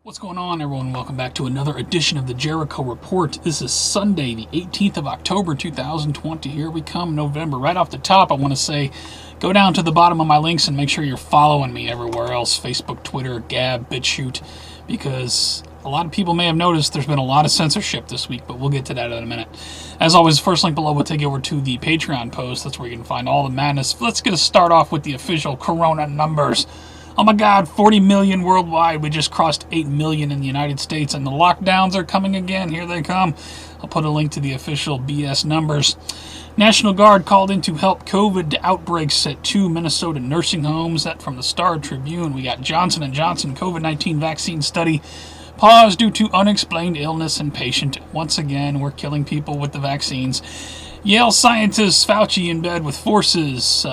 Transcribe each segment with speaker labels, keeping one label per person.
Speaker 1: What's going on, everyone? Welcome back to another edition of the Jericho Report. This is Sunday, the 18th of October, 2020. Here we come, November. Right off the top, I want to say, go down to the bottom of my links and make sure you're following me everywhere else. Facebook, Twitter, Gab, BitChute, because a lot of people may have noticed there's been a lot of censorship this week, but we'll get to that in a minute. As always, the first link below will take you over to the Patreon post. That's where you can find all the madness. Let's get a start off with the official Corona numbers. Oh my God, 40 million worldwide. We just crossed 8 million in the United States, and the lockdowns are coming again. Here they come. I'll put a link to the official BS numbers. National Guard called in to help COVID outbreaks at 2 Minnesota nursing homes. That from the Star Tribune. We got Johnson & Johnson COVID-19 vaccine study paused due to unexplained illness in patient. Once again, we're killing people with the vaccines. Yale scientist Fauci in bed with forces.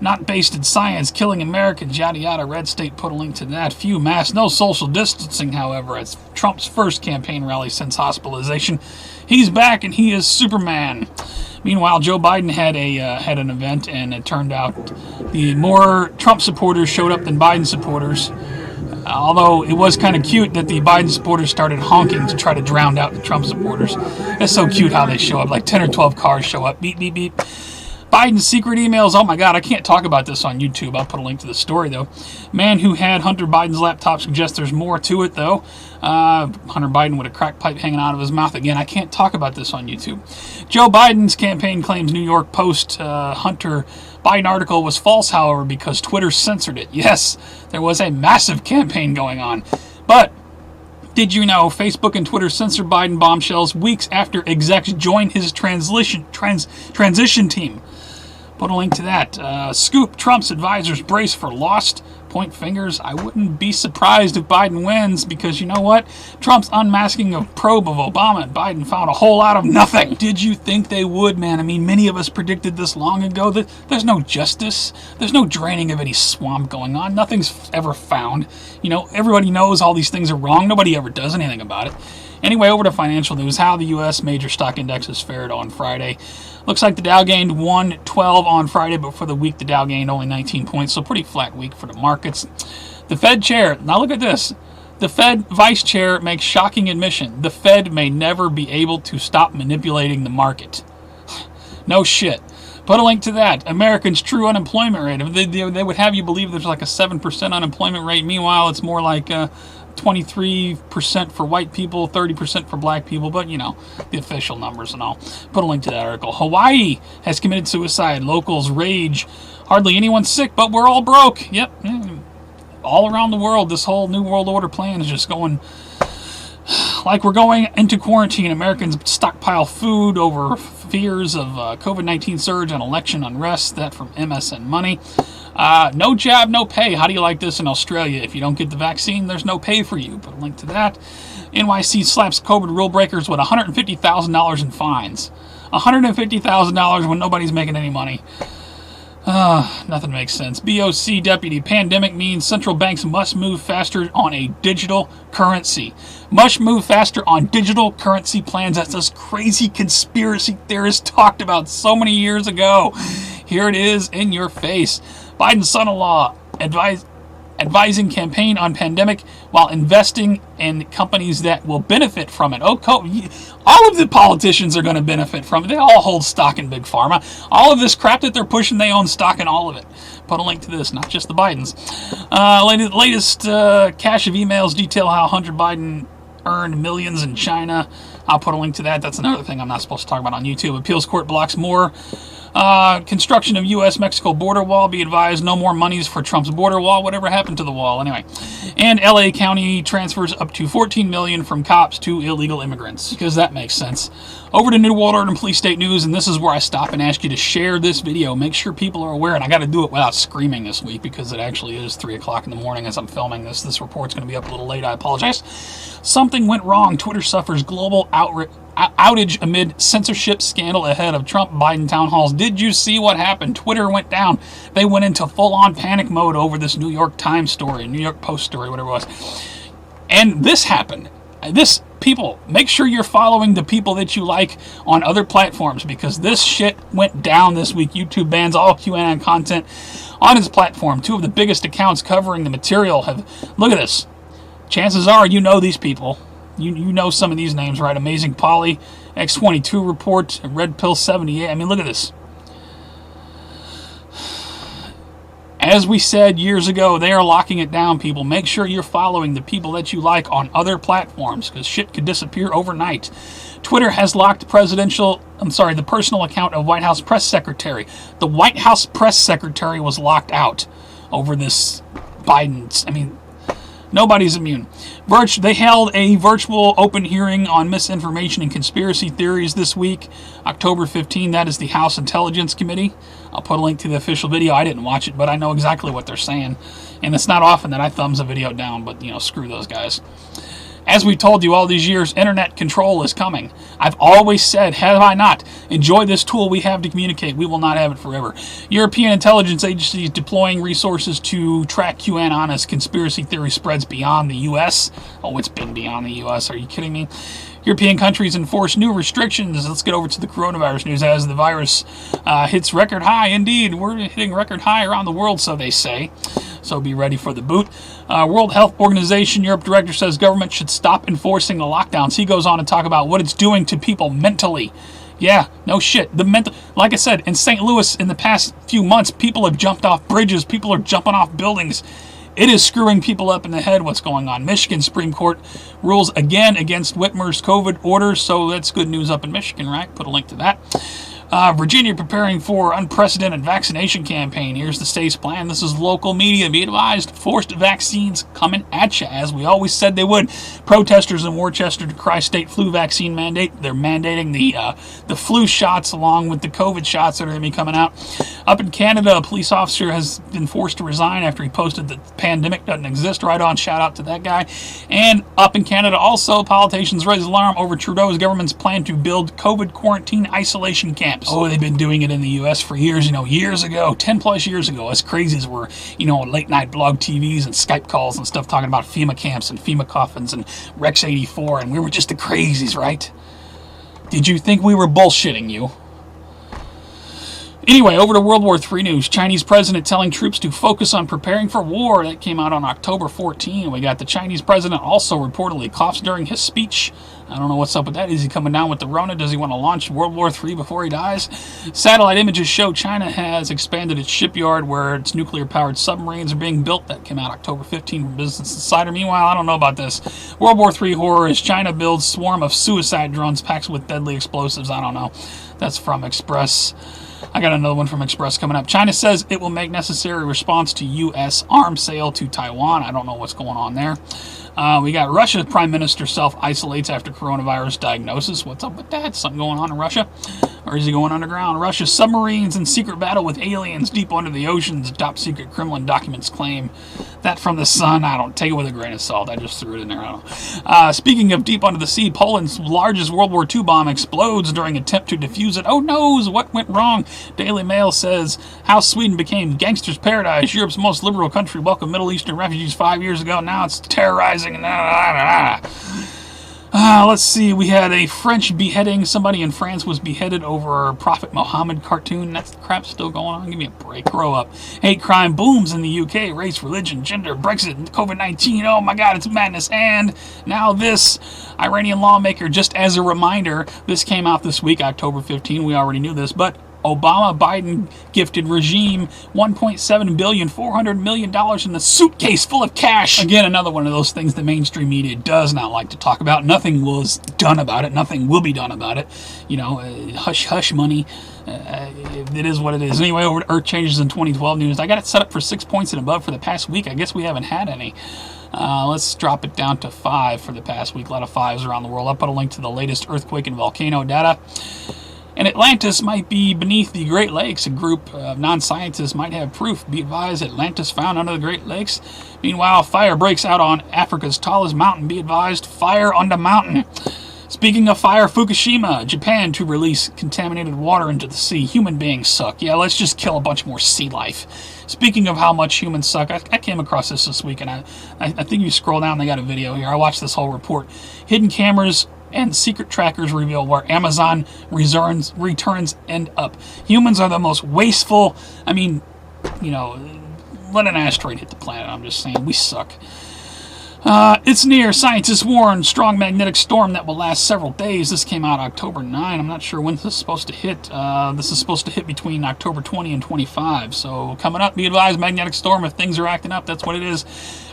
Speaker 1: Not based in science, killing Americans, yada yada. Red State put a link to that. Few masks, no social distancing, however, at Trump's first campaign rally since hospitalization. He's back and he is Superman. Meanwhile, Joe Biden had an event, and it turned out the more Trump supporters showed up than Biden supporters. Although it was kind of cute that the Biden supporters started honking to try to drown out the Trump supporters. It's so cute how they show up. Like 10 or 12 cars show up. Beep, beep, beep. Biden's secret emails. Oh my God, I can't talk about this on YouTube. I'll put a link to the story, though. Man who had Hunter Biden's laptop suggests there's more to it, though. Hunter Biden with a crack pipe hanging out of his mouth. Again, I can't talk about this on YouTube. Joe Biden's campaign claims New York Post Hunter Biden article was false, however, because Twitter censored it. Yes, there was a massive campaign going on. But did you know Facebook and Twitter censored Biden bombshells weeks after execs joined his transition team? Put a link to that. Scoop, Trump's advisors brace for lost. Point fingers. I wouldn't be surprised if Biden wins, because you know what? Trump's unmasking a probe of Obama and Biden found a whole lot of nothing. Did you think they would, man? I mean, many of us predicted this long ago. That there's no justice. There's no draining of any swamp going on. Nothing's ever found. You know, everybody knows all these things are wrong. Nobody ever does anything about it. Anyway, over to financial news. How the U.S. major stock indexes fared on Friday. Looks like the Dow gained 112 on Friday, but for the week, the Dow gained only 19 points, so pretty flat week for the markets. The Fed chair, now look at this. The Fed vice chair makes shocking admission. The Fed may never be able to stop manipulating the market. No shit. Put a link to that. Americans' true unemployment rate. They would have you believe there's like a 7% unemployment rate. Meanwhile, it's more like 23% for white people, 30% for black people, but you know, the official numbers and all. Put a link to that article. Hawaii has committed suicide. Locals rage. Hardly anyone sick, but we're all broke. Yep. All around the world, this whole New World Order plan is just going like we're going into quarantine. Americans stockpile food over fears of COVID-19 surge and election unrest. That from MSN Money. No jab, no pay. How do you like this in Australia? If you don't get the vaccine, there's no pay for you. Put a link to that. NYC slaps COVID rule breakers with $150,000 in fines. $150,000 when nobody's making any money. Nothing makes sense. BOC deputy. Pandemic means central banks must move faster on a digital currency. Must move faster on digital currency plans. That's this crazy conspiracy theorist talked about so many years ago. Here it is in your face. Biden's son-in-law advising campaign on pandemic while investing in companies that will benefit from it. All of the politicians are going to benefit from it. They all hold stock in Big Pharma. All of this crap that they're pushing, they own stock in all of it. Put a link to this, not just the Bidens. Latest cache of emails detail how Hunter Biden earned millions in China. I'll put a link to that. That's another thing I'm not supposed to talk about on YouTube. Appeals court blocks more construction of U.S.-Mexico border wall. Be advised, no more monies for Trump's border wall. Whatever happened to the wall? Anyway. And L.A. County transfers up to $14 million from cops to illegal immigrants, because that makes sense. Over to New World Order and Police State News, and this is where I stop and ask you to share this video. Make sure people are aware, and I got to do it without screaming this week, because it actually is 3 o'clock in the morning as I'm filming this. This report's going to be up a little late. I apologize. Something went wrong. Twitter suffers global outage amid censorship scandal ahead of Trump-Biden town halls. Did you see what happened? Twitter went down. They went into full-on panic mode over this New York Times story, New York Post story, whatever it was. And this happened. People, make sure you're following the people that you like on other platforms, because this shit went down this week. YouTube bans all QAnon content on its platform. 2 of the biggest accounts covering the material have, look at this, chances are you know these people. You know some of these names, right? Amazing Polly, X22 Report, Red Pill 78. I mean, look at this. As we said years ago, they are locking it down, people. Make sure you're following the people that you like on other platforms, because shit could disappear overnight. Twitter has locked the personal account of White House press secretary. The White House press secretary was locked out over this Biden's. I mean, nobody's immune. They held a virtual open hearing on misinformation and conspiracy theories this week, October 15. That is the House Intelligence Committee. I'll put a link to the official video. I didn't watch it, but I know exactly what they're saying. And it's not often that I thumbs a video down, but, screw those guys. As we told you all these years, internet control is coming. I've always said, have I not? Enjoy this tool we have to communicate. We will not have it forever. European intelligence agencies deploying resources to track QAnon as conspiracy theory spreads beyond the U.S. Oh, it's been beyond the U.S. Are you kidding me? European countries enforce new restrictions. Let's get over to the coronavirus news as the virus hits record high. Indeed, we're hitting record high around the world, so they say. So be ready for the boot. World Health Organization Europe director says government should stop enforcing the lockdowns. He goes on to talk about what it's doing to people mentally. Yeah, no shit. Like I said, in St. Louis in the past few months, people have jumped off bridges. People are jumping off buildings. It is screwing people up in the head what's going on. Michigan Supreme Court rules again against Whitmer's COVID orders, so that's good news up in Michigan, right? Put a link to that. Virginia preparing for unprecedented vaccination campaign. Here's the state's plan. This is local media. Be advised, forced vaccines coming at you, as we always said they would. Protesters in Worcester decry state flu vaccine mandate. They're mandating the flu shots along with the COVID shots that are going to be coming out. Up in Canada, a police officer has been forced to resign after he posted that the pandemic doesn't exist. Right on, shout out to that guy. And up in Canada also, politicians raise alarm over Trudeau's government's plan to build COVID quarantine isolation camps. Oh, they've been doing it in the U.S. for years, years ago, 10 plus years ago. Us crazies were, late night blog TVs and Skype calls and stuff talking about FEMA camps and FEMA coffins and Rex 84, and we were just the crazies, right? Did you think we were bullshitting you? Anyway, over to World War III news. Chinese president telling troops to focus on preparing for war. That came out on October 14. We got the Chinese president also reportedly coughs during his speech. I don't know what's up with that. Is he coming down with the Rona? Does he want to launch World War III before he dies? Satellite images show China has expanded its shipyard where its nuclear-powered submarines are being built. That came out October 15 from Business Insider. Meanwhile, I don't know about this. World War III horror as China builds swarm of suicide drones packed with deadly explosives. I don't know. That's from Express. I got another one from Express coming up. China says it will make necessary response to U.S. arms sale to Taiwan. I don't know what's going on there. We got Russia's prime minister self-isolates after coronavirus diagnosis. What's up with that? Something going on in Russia? Or is he going underground? Russia's submarines in secret battle with aliens deep under the oceans. Top-secret Kremlin documents claim. That from the Sun. I don't take it with a grain of salt. I just threw it in there. I don't know. Speaking of deep under the sea, Poland's largest World War II bomb explodes during attempt to defuse it. Oh, noes! What went wrong? Daily Mail says how Sweden became gangster's paradise. Europe's most liberal country welcomed Middle Eastern refugees 5 years ago. Now it's terrorizing. Let's see. We had a French beheading. Somebody in France was beheaded over Prophet Muhammad cartoon. That's the crap still going on. Give me a break. Grow up. Hate crime booms in the UK. Race, religion, gender, Brexit, COVID-19. Oh my God, it's madness. And now this Iranian lawmaker, just as a reminder, this came out this week, October 15. We already knew this, but Obama-Biden gifted regime $1.7 billion, $400 million in the suitcase full of cash. Again, another one of those things the mainstream media does not like to talk about. Nothing was done about it. Nothing will be done about it. Hush-hush money. It is what it is. Anyway, over to Earth Changes in 2012 news. I got it set up for 6 points and above for the past week. I guess we haven't had any. Let's drop it down to 5 for the past week. A lot of 5s around the world. I'll put a link to the latest earthquake and volcano data. And Atlantis might be beneath the Great Lakes. A group of non-scientists might have proof. Be advised, Atlantis found under the Great Lakes. Meanwhile, fire breaks out on Africa's tallest mountain. Be advised, fire on the mountain. Speaking of fire, Fukushima, Japan to release contaminated water into the sea. Human beings suck. Yeah, let's just kill a bunch more sea life. Speaking of how much humans suck, I came across this week, and I think if you scroll down, they got a video here. I watched this whole report. Hidden cameras and secret trackers reveal where Amazon returns end up. Humans are the most wasteful. I mean, let an asteroid hit the planet. I'm just saying, we suck. It's near. Scientists warn strong magnetic storm that will last several days. This came out October 9. I'm not sure when this is supposed to hit. This is supposed to hit between October 20 and 25. So coming up, be advised, magnetic storm. If things are acting up, that's what it is.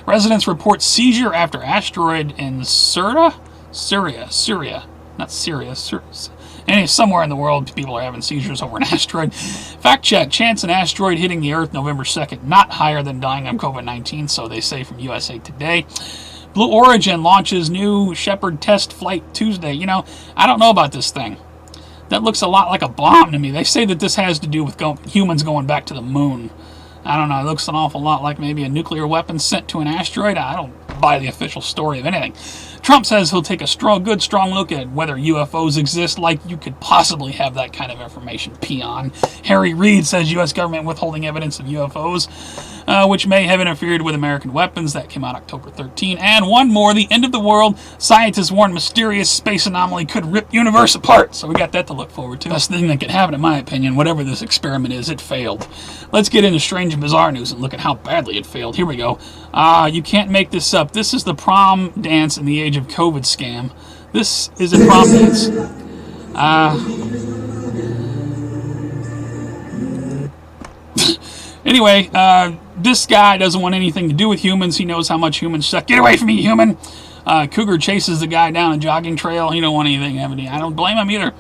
Speaker 1: Residents report seizure after asteroid in Syria. And somewhere in the world, people are having seizures over an asteroid. Fact check, chance an asteroid hitting the Earth November 2nd, not higher than dying of COVID-19, so they say from USA Today. Blue Origin launches new Shepard test flight Tuesday. You know, I don't know about this thing. That looks a lot like a bomb to me. They say that this has to do with humans going back to the moon. I don't know, it looks an awful lot like maybe a nuclear weapon sent to an asteroid. I don't buy the official story of anything. Trump says he'll take a strong look at whether UFOs exist, like you could possibly have that kind of information, peon. Harry Reid says U.S. government withholding evidence of UFOs, which may have interfered with American weapons. That came out October 13. And one more, the end of the world. Scientists warn mysterious space anomaly could rip universe apart. So we got that to look forward to. Best thing that could happen, in my opinion, whatever this experiment is, it failed. Let's get into strange and bizarre news and look at how badly it failed. Here we go. You can't make this up. This is the prom dance in the age of COVID scam. This is a prom dance. Anyway, this guy doesn't want anything to do with humans. He knows how much humans suck. Get away from me, human! Cougar chases the guy down a jogging trail. He don't want anything to have any. I don't blame him either.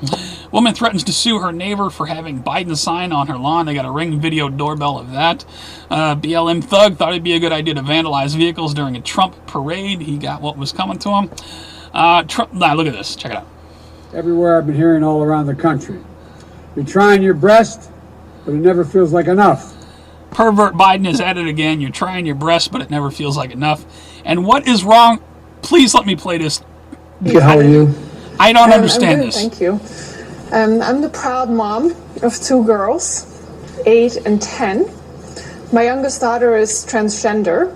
Speaker 1: Woman threatens to sue her neighbor for having Biden sign on her lawn. They got a Ring video doorbell of that. BLM thug thought it'd be a good idea to vandalize vehicles during a Trump parade. He got what was coming to him. Trump. Look at this. Check it out.
Speaker 2: Everywhere I've been hearing all around the country. You're trying your best, but it never feels like enough.
Speaker 1: Pervert Biden is at it again. You're trying your best, but it never feels like enough. And what is wrong? Please let me play this.
Speaker 2: How are you?
Speaker 1: I don't understand
Speaker 3: I'm good,
Speaker 1: this.
Speaker 3: Thank you. I'm the proud mom of 2 girls, 8 and 10. My youngest daughter is transgender.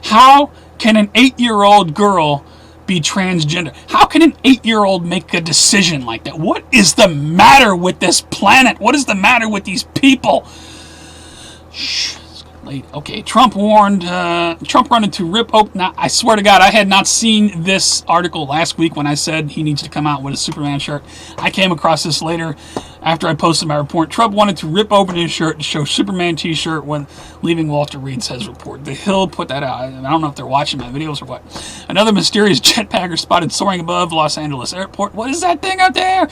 Speaker 1: How can an 8-year-old girl be transgender? How can an 8-year-old make a decision like that? What is the matter with this planet? What is the matter with these people? Shh. Okay, Trump wanted to rip open. Now, I swear to God, I had not seen this article last week when I said he needs to come out with a Superman shirt. I came across this later after I posted my report. Trump wanted to rip open his shirt to show Superman t-shirt when leaving Walter Reed, says report. The Hill put that out. I don't know if they're watching my videos or what. Another mysterious jetpacker spotted soaring above Los Angeles airport. What is that thing up there?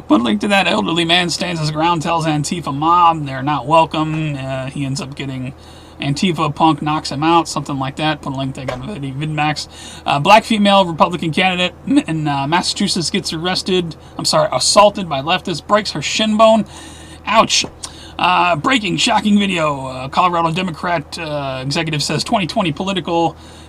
Speaker 1: Put a link to that. Elderly man stands his ground, tells Antifa mob they're not welcome. He ends up getting Antifa punk knocks him out, something like that. Put a link, they got VidMax. Black female Republican candidate in Massachusetts gets assaulted by leftists, breaks her shin bone. Ouch. Breaking, shocking video. Colorado Democrat executive says 2020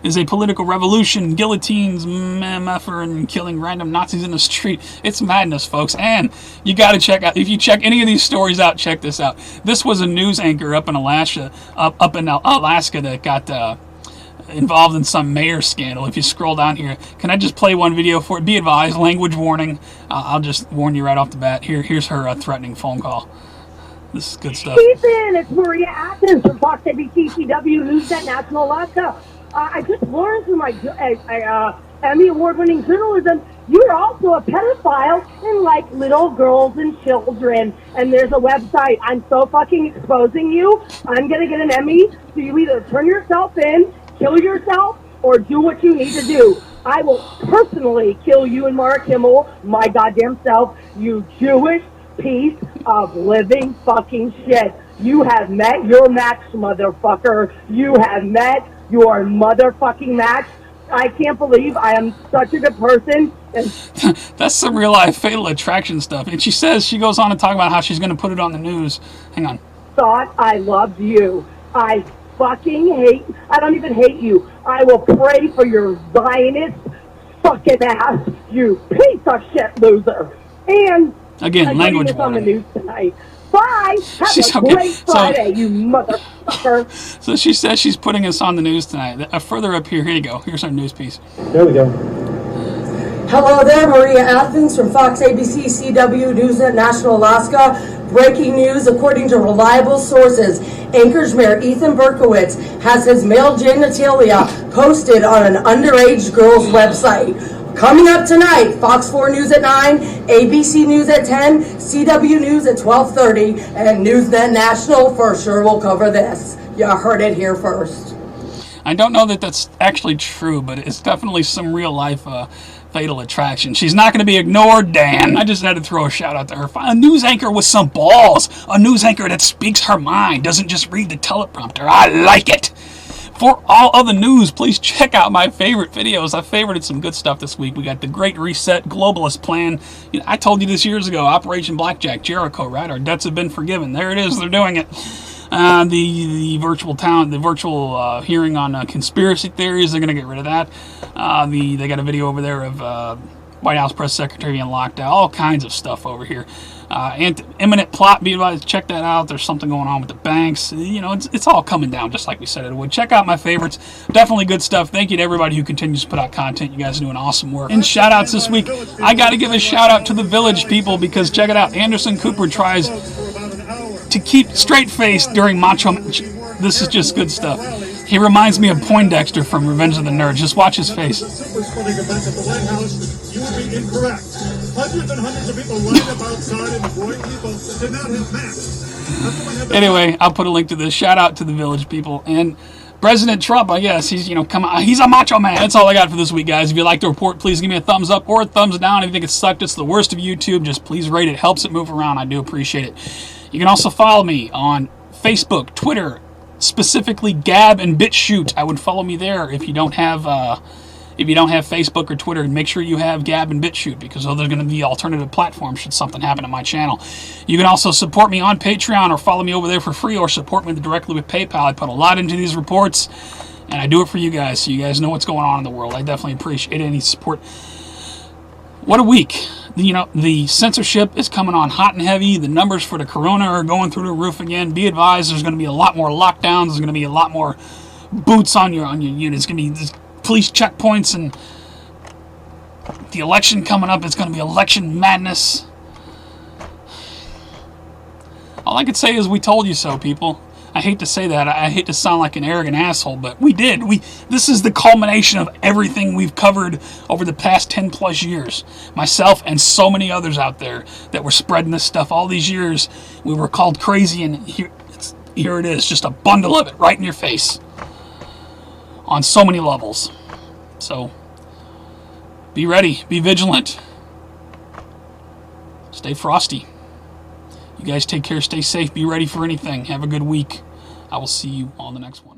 Speaker 1: is a political revolution. Guillotines, and killing random Nazis in the street. It's madness, folks. And you got to check out, if you check any of these stories out, check this out. This was a news anchor up in Alaska, that got involved in some mayor scandal. If you scroll down here, can I just play one video for it? Be advised, language warning. I'll just warn you right off the bat. Here's her threatening phone call. This is good stuff.
Speaker 4: Ethan, it's Maria Athens from Fox ABC CW News at National Alaska. I just learned through my Emmy Award-winning journalism, you're also a pedophile and like little girls and children. And there's a website. I'm so fucking exposing you. I'm going to get an Emmy. So you either turn yourself in, kill yourself, or do what you need to do. I will personally kill you and Mark Kimmel, my goddamn self, you Jewish piece of living fucking shit. You have met your match, motherfucker. You have met your motherfucking match. I can't believe I am such a good person.
Speaker 1: That's some real life Fatal Attraction stuff. And she goes on to talk about how she's going to put it on the news. Hang on.
Speaker 4: Thought I loved you. I don't even hate you. I will pray for your Zionist fucking ass, you piece of shit loser. And
Speaker 1: again, language
Speaker 4: on the news tonight. Bye. Have a great Friday, you motherfucker.
Speaker 1: So she says she's putting us on the news tonight. Further up here, here you go. Here's our news piece.
Speaker 2: There we go.
Speaker 5: Hello there, Maria Athens from Fox ABC CW Newsnet National Alaska. Breaking news, according to reliable sources, Anchorage Mayor Ethan Berkowitz has his male genitalia posted on an underage girl's website. Coming up tonight, Fox 4 News at 9, ABC News at 10, CW News at 12:30, and Newsnet National for sure will cover this. You heard it here first.
Speaker 1: I don't know that that's actually true, but it's definitely some real life fatal attraction. She's not going to be ignored, Dan. I just had to throw a shout out to her. A news anchor with some balls. A news anchor that speaks her mind, doesn't just read the teleprompter. I like it. For all other news, please check out my favorite videos. I favorited some good stuff this week. We got the Great Reset Globalist Plan. You know, I told you this years ago, Operation Blackjack, Jericho, right? Our debts have been forgiven. There it is. They're doing it. The virtual hearing on conspiracy theories, they're going to get rid of that. They got a video over there of White House press secretary in lockdown, all kinds of stuff over here. Imminent plot, be advised, check that out. There's something going on with the banks. You know, it's all coming down just like we said it would. Check out my favorites. Definitely good stuff. Thank you to everybody who continues to put out content. You guys are doing awesome work. And shout outs this week. I got to give a shout out to the Village people because check it out. Anderson Cooper tries to keep straight face during Macho. This is just good stuff. He reminds me of Poindexter from Revenge of the Nerds. Just watch his face.
Speaker 6: Supersonic events at the White House, you would be incorrect. Hundreds and hundreds of people lined up outside and employing people did not have masks.
Speaker 1: Anyway, I'll put a link to this. Shout out to the Village people. And President Trump, I guess, he's he's a macho man. That's all I got for this week, guys. If you like the report, please give me a thumbs up or a thumbs down. If you think it sucked, it's the worst of YouTube, just please rate it. It helps it move around. I do appreciate it. You can also follow me on Facebook, Twitter, specifically Gab and BitChute. I would follow me there if you don't have Facebook or Twitter. Make sure you have Gab and BitChute because those are going to be alternative platforms should something happen to my channel. You can also support me on Patreon or follow me over there for free or support me directly with PayPal. I put a lot into these reports and I do it for you guys so you guys know what's going on in the world. I definitely appreciate any support. What a week. You know, the censorship is coming on hot and heavy. The numbers for the corona are going through the roof again. Be advised, there's going to be a lot more lockdowns. There's going to be a lot more boots on your units. It's going to be police checkpoints and the election coming up. It's going to be election madness. All I could say is we told you so, people. I hate to say that. I hate to sound like an arrogant asshole, but we did. This is the culmination of everything we've covered over the past 10 plus years. Myself and so many others out there that were spreading this stuff all these years. We were called crazy, and here it is, just a bundle of it right in your face on so many levels. So be ready, be vigilant, stay frosty. You guys take care, stay safe, be ready for anything. Have a good week. I will see you on the next one.